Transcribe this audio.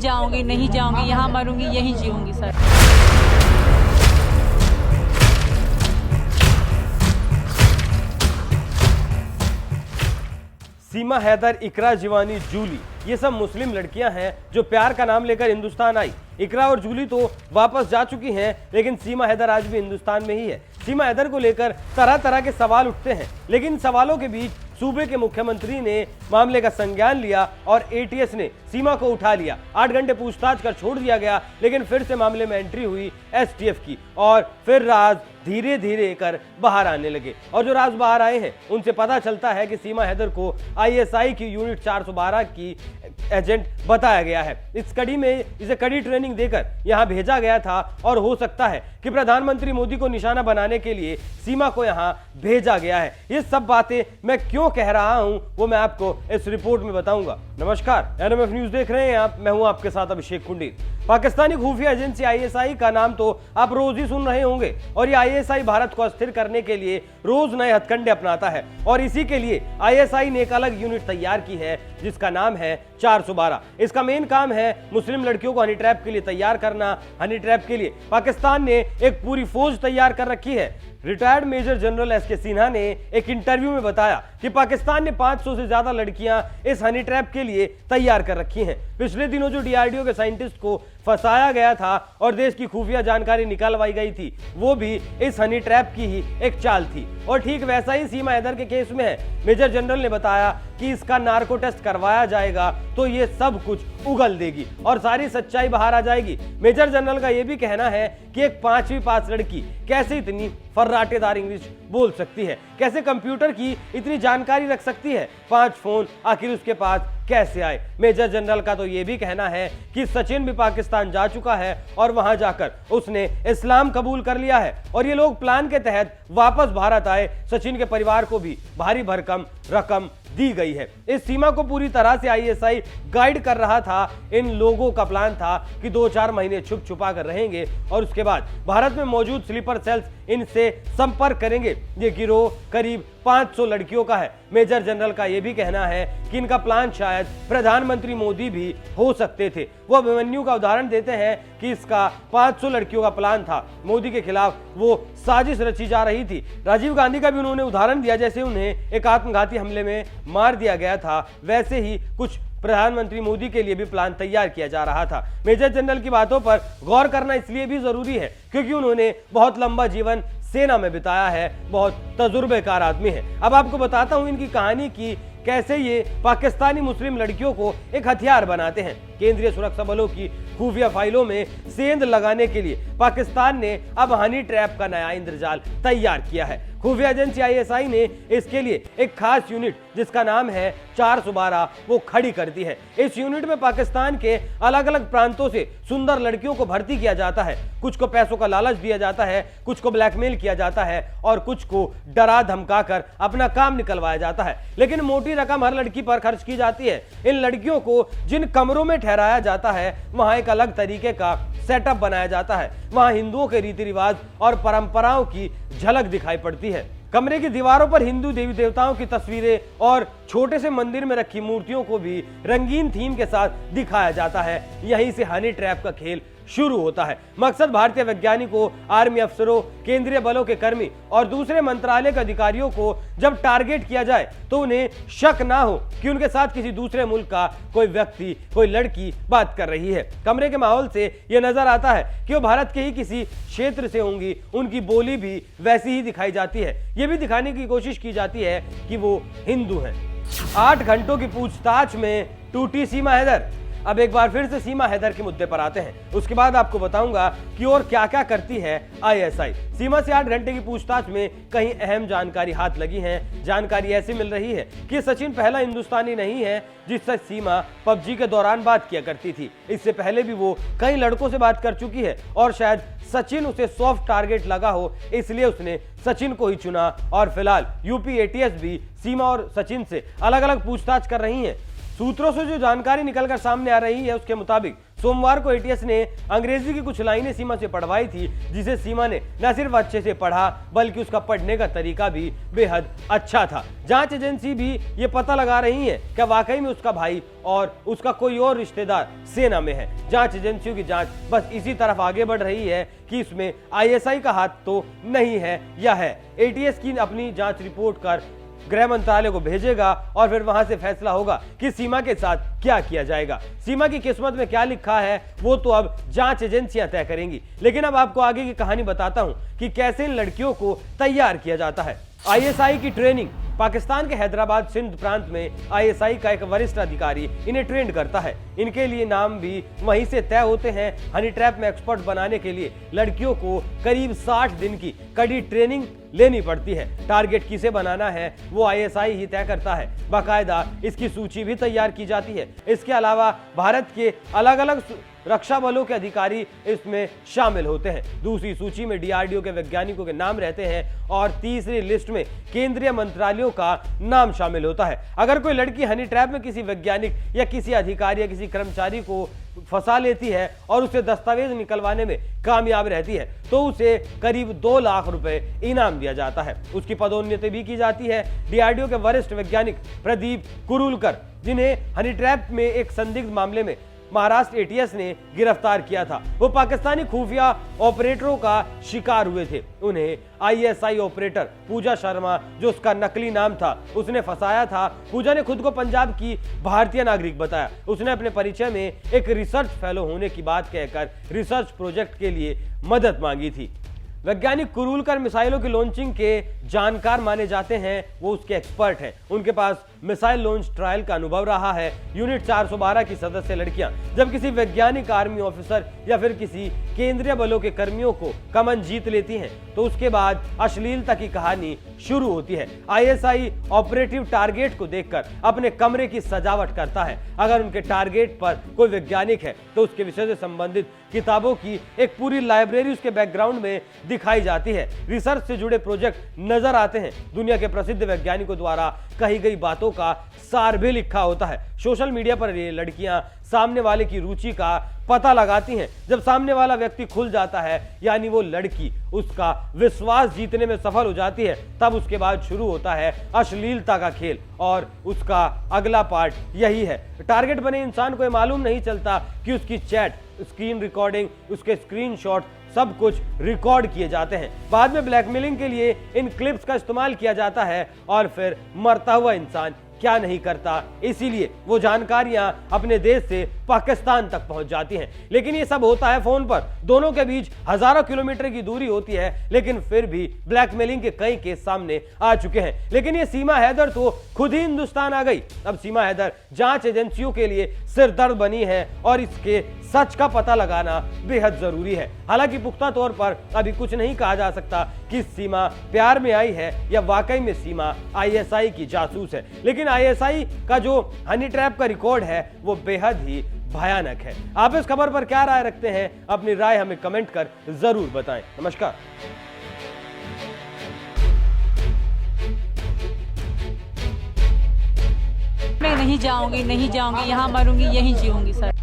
जाऊंगी, नहीं जाऊंगी, यहाँ मरूंगी, यहीं जीऊंगी सर। सीमा हैदर, इकरा जिवानी, जूली, ये सब मुस्लिम लड़कियां हैं जो प्यार का नाम लेकर हिंदुस्तान आई। इकरा और जूली तो वापस जा चुकी हैं, लेकिन सीमा हैदर आज भी हिंदुस्तान में ही है। सीमा हैदर को लेकर तरह तरह के सवाल उठते हैं, लेकिन सवालों के बीच सूबे के मुख्यमंत्री ने मामले का संज्ञान लिया और एटीएस ने सीमा को उठा लिया। 8 घंटे पूछताछ कर छोड़ दिया गया, लेकिन फिर से मामले में एंट्री हुई एसटीएफ की और फिर राज धीरे धीरे कर बाहर आने लगे। और जो राज बाहर आए हैं उनसे पता चलता है कि सीमा हैदर को आईएसआई की यूनिट 412 की एजेंट बताया गया है। इस कड़ी में इसे कड़ी ट्रेनिंग देकर यहां भेजा गया था और हो सकता है कि प्रधानमंत्री मोदी को निशाना बनाने के लिए सीमा को यहां भेजा गया है। ये सब बातें मैं क्यों कह रहा हूं वो मैं आपको इस रिपोर्ट में बताऊंगा। नमस्कार, एनएमएफ न्यूज देख रहे हैं आप, मैं हूं आपके साथ अभिषेक कुंडीर। पाकिस्तानी खुफिया एजेंसी आईएसआई का नाम तो आप रोज ही सुन रहे होंगे और ये आईएसआई भारत को अस्थिर करने के लिए रोज नए हथकंडे अपनाता है और इसी के लिए आईएसआई ने एक अलग यूनिट तैयार की है जिसका नाम है 412। इसका मेन काम है मुस्लिम लड़कियों को हनी ट्रैप के लिए तैयार करना। हनी ट्रैप के लिए पाकिस्तान ने एक पूरी फौज तैयार कर रखी है। Retired major general SK Sinha ने एक इंटरव्यू में बताया कि पाकिस्तान ने 500 से ज्यादा लड़कियां इस हनी ट्रैप के लिए तैयार कर रखी हैं। पिछले दिनों जो डीआरडीओ के साइंटिस्ट को फंसाया गया था और देश की खुफिया जानकारी निकालवाई गई थी, वो भी इस हनी ट्रैप की ही एक चाल थी। और ठीक वैसा ही सीमा हैदर के केस में है। मेजर जनरल ने बताया कि इसका नार्को टेस्ट करवाया जाएगा तो ये सब कुछ उगल देगी और सारी सच्चाई बाहर आ जाएगी। मेजर जनरल का यह भी कहना है कि एक 5वीं पास लड़की कैसे इतनी फर्राटेदार इंग्लिश बोल सकती है, कैसे कंप्यूटर की इतनी जानकारी रख सकती है, 5 फोन आखिर उसके पास कैसे आए। मेजर जनरल का तो यह भी कहना है कि सचिन भी पाकिस्तान जा चुका है और वहां जाकर उसने इस्लाम कबूल कर लिया है और ये लोग प्लान के तहत वापस भारत आए। सचिन के परिवार को भी भारी भरकम रकम दी गई है। इस सीमा को पूरी तरह से आईएसआई गाइड कर रहा था। इन लोगों का प्लान था कि 2-4 महीने छुप छुपा कर रहेंगे और उसके बाद भारत में मौजूद स्लीपर सेल्स इनसे संपर्क करेंगे। ये गिरोह करीब 500 लड़कियों का है। मेजर जनरल का यह भी कहना है कि इनका प्लान शायद प्रधानमंत्री मोदी भी हो सकते थे। वो अभिमन्यु का उदाहरण देते हैं कि इसका 500 लड़कियों का प्लान था। मोदी के खिलाफ वो साजिश रची जा रही थी। राजीव गांधी का भी उन्होंने उदाहरण दिया, जैसे उन्हें एक आत्मघाती हमले में मार दिया गया था, वैसे ही कुछ प्रधानमंत्री मोदी के लिए भी प्लान तैयार किया जा रहा था। मेजर जनरल की बातों पर गौर करना इसलिए भी जरूरी है क्योंकि उन्होंने बहुत लंबा जीवन सेना में बिताया है, बहुत तजुर्बेकार आदमी है। अब आपको बताता हूं इनकी कहानी की कैसे ये पाकिस्तानी मुस्लिम लड़कियों को एक हथियार बनाते हैं। केंद्रीय सुरक्षा बलों की खुफिया फाइलों में सेंध लगाने के लिए पाकिस्तान ने अब हनी ट्रैप का नया इंद्रजाल तैयार किया है। खुफिया एजेंसी आईएसआई ने इसके लिए एक खास यूनिट जिसका नाम है 412 वो खड़ी कर दी है। इस यूनिट में पाकिस्तान के अलग अलग प्रांतों से सुंदर लड़कियों को भर्ती किया जाता है। कुछ को पैसों का लालच दिया जाता है, कुछ को ब्लैकमेल किया जाता है और कुछ को डरा धमकाकर अपना काम निकलवाया जाता है। लेकिन मोटी रकम हर लड़की पर खर्च की जाती है। इन लड़कियों को जिन कमरों में ठहराया जाता है वहां एक अलग तरीके का सेटअप बनाया जाता है। वहां हिंदुओं के रीति रिवाज और परंपराओं की झलक दिखाई पड़ती है। कमरे की दीवारों पर हिंदू देवी देवताओं की तस्वीरें और छोटे से मंदिर में रखी मूर्तियों को भी रंगीन थीम के साथ दिखाया जाता है। यहीं से हनी ट्रैप का खेल शुरू होता है। मकसद भारतीय वैज्ञानिकों, आर्मी अफसरों, केंद्रीय बलों के कर्मी और दूसरे मंत्रालय के अधिकारियों को जब टारगेट किया जाए तो उन्हें शक ना हो कि उनके साथ किसी दूसरे मुल्क का कोई व्यक्ति, कोई लड़की बात कर रही है। कमरे के माहौल से यह नजर आता है कि वो भारत के ही किसी क्षेत्र से होंगी। उनकी बोली भी वैसी ही दिखाई जाती है। यह भी दिखाने की कोशिश की जाती है कि वो हिंदू हैं। 8 घंटों की पूछताछ में टूटी सीमा हैदर। अब एक बार फिर से सीमा हैदर के मुद्दे पर आते हैं, उसके बाद आपको बताऊंगा कि और क्या क्या करती है आईएसआई। सीमा से 8 घंटे की पूछताछ में कई अहम जानकारी हाथ लगी है। जानकारी ऐसी मिल रही है कि सचिन पहला हिंदुस्तानी नहीं है जिससे सीमा पबजी के दौरान बात किया करती थी। इससे पहले भी वो कई लड़कों से बात कर चुकी है और शायद सचिन उसे सॉफ्ट टारगेट लगा हो, इसलिए उसने सचिन को ही चुना। और फिलहाल यूपी एटीएस भी सीमा और सचिन से अलग अलग पूछताछ कर रही है। सूत्रों से जो जानकारी निकलकर सामने आ रही है उसके मुताबिक सोमवार को एटीएस ने अंग्रेजी की कुछ लाइनें सीमा से पढ़वाई थी, जिसे सीमा ने न सिर्फ अच्छे से पढ़ा बल्कि उसका पढ़ने का तरीका भी बेहद अच्छा था। जांच एजेंसी भी ये पता लगा रही है कि वाकई में उसका भाई और उसका कोई और रिश्तेदार सेना में है। जांच एजेंसियों की जांच बस इसी तरफ आगे बढ़ रही है कि इसमें आईएसआई का हाथ तो नहीं है या है। एटीएस की अपनी जांच रिपोर्ट कर गृह मंत्रालय को भेजेगा और फिर वहां से फैसला होगा कि सीमा के साथ क्या किया जाएगा। सीमा की किस्मत में क्या लिखा है वो तो अब जांच एजेंसियां तय करेंगी। लेकिन अब आपको आगे की कहानी बताता हूं कि कैसे इन लड़कियों को तैयार किया जाता है। आईएसआई की ट्रेनिंग। पाकिस्तान के हैदराबाद सिंध प्रांत में आईएसआई का एक वरिष्ठ अधिकारी इन्हें ट्रेन करता है। इनके लिए नाम भी वहीं से तय होते हैं। हनी ट्रैप में एक्सपर्ट बनाने के लिए लड़कियों को करीब 60 दिन की कड़ी ट्रेनिंग लेनी पड़ती है। टारगेट किसे बनाना है वो आईएसआई ही तय करता है। बाकायदा इसकी सूची भी तैयार की जाती है। इसके अलावा भारत के अलग अलग रक्षा बलों के अधिकारी इसमें शामिल होते हैं। दूसरी सूची में डीआरडीओ के वैज्ञानिकों के नाम रहते हैं और तीसरी लिस्ट में केंद्रीय मंत्रालयों का नाम शामिल होता है। अगर कोई लड़की हनी ट्रैप में किसी वैज्ञानिक या किसी अधिकारी या किसी कर्मचारी को फंसा लेती है और उसे दस्तावेज निकलवाने में कामयाब रहती है तो उसे करीब 2 लाख रुपए इनाम दिया जाता है। उसकी पदोन्नति भी की जाती है। डीआरडीओ के वरिष्ठ वैज्ञानिक प्रदीप कुरुलकर, जिन्हें हनी ट्रैप में एक संदिग्ध मामले में महाराष्ट्र एटीएस ने गिरफ्तार किया था, वो पाकिस्तानी खुफिया ऑपरेटरों का शिकार हुए थे। उन्हें आईएसआई ऑपरेटर पूजा शर्मा, जो उसका नकली नाम था, उसने फंसाया था। पूजा ने खुद को पंजाब की भारतीय नागरिक बताया। उसने अपने परिचय में एक रिसर्च फेलो होने की बात कहकर रिसर्च प्रोजेक्ट के लिए मदद मांगी थी। वैज्ञानिक कुरुलकर मिसाइलों की लॉन्चिंग के जानकार माने जाते हैं। वो उसके एक्सपर्ट हैं। उनके पास मिसाइल लॉन्च ट्रायल का अनुभव रहा है। यूनिट 412 की सदस्य लड़कियां जब किसी वैज्ञानिक, आर्मी ऑफिसर या फिर किसी केंद्रीय बलों के कर्मियों को कमन जीत लेती हैं तो उसके बाद अश्लीलता की कहानी शुरू होती है। आईएसआई ऑपरेटिव टारगेट को देखकर अपने कमरे की सजावट करता है। अगर उनके टारगेट पर कोई वैज्ञानिक है तो उसके विषय से संबंधित किताबों की एक पूरी लाइब्रेरी उसके बैकग्राउंड में दिखाई जाती है। रिसर्च से जुड़े प्रोजेक्ट नजर आते हैं। दुनिया के प्रसिद्ध वैज्ञानिकों द्वारा कही गई बातों का सार भी लिखा होता है। सोशल मीडिया पर ये लड़कियां सामने वाले की रुचि का पता लगाती हैं। जब सामने वाला व्यक्ति खुल जाता है, यानी वो लड़की उसका विश्वास जीतने में सफल हो जाती है, तब उसके बाद शुरू होता है अश्लीलता का खेल और उसका अगला पार्ट यही है। टारगेट बने इंसान को ये मालूम नहीं चलता कि उसकी चैट, स्क्रीन रिकॉर्डिंग, उसके स्क्रीनशॉट सब कुछ रिकॉर्ड किए जाते हैं। बाद में ब्लैकमेलिंग के लिए इन क्लिप्स का इस्तेमाल किया जाता है और फिर मरता हुआ इंसान क्या नहीं करता, इसीलिए वो जानकारियां अपने देश से पाकिस्तान तक पहुंच जाती हैं। लेकिन ये सब होता है फोन पर। दोनों के बीच हजारों किलोमीटर की दूरी होती है, लेकिन फिर भी ब्लैकमेलिंग के कई केस सामने आ चुके हैं। लेकिन ये सीमा हैदर तो खुद ही हिंदुस्तान आ गई। अब सीमा हैदर जांच एजेंसियों के लिए सिरदर्द बनी है और इसके सच का पता लगाना बेहद जरूरी है। हालांकि पुख्ता तौर पर अभी कुछ नहीं कहा जा सकता कि सीमा प्यार में आई है या वाकई में सीमा आईएसआई की जासूस है। लेकिन आईएसआई का जो हनी ट्रैप का रिकॉर्ड है वो बेहद ही भयानक है। आप इस खबर पर क्या राय रखते हैं? अपनी राय हमें कमेंट कर जरूर बताएं। नमस्कार। मैं नहीं जाऊंगी, यहाँ मरूंगी, यहीं जीऊंगी सर।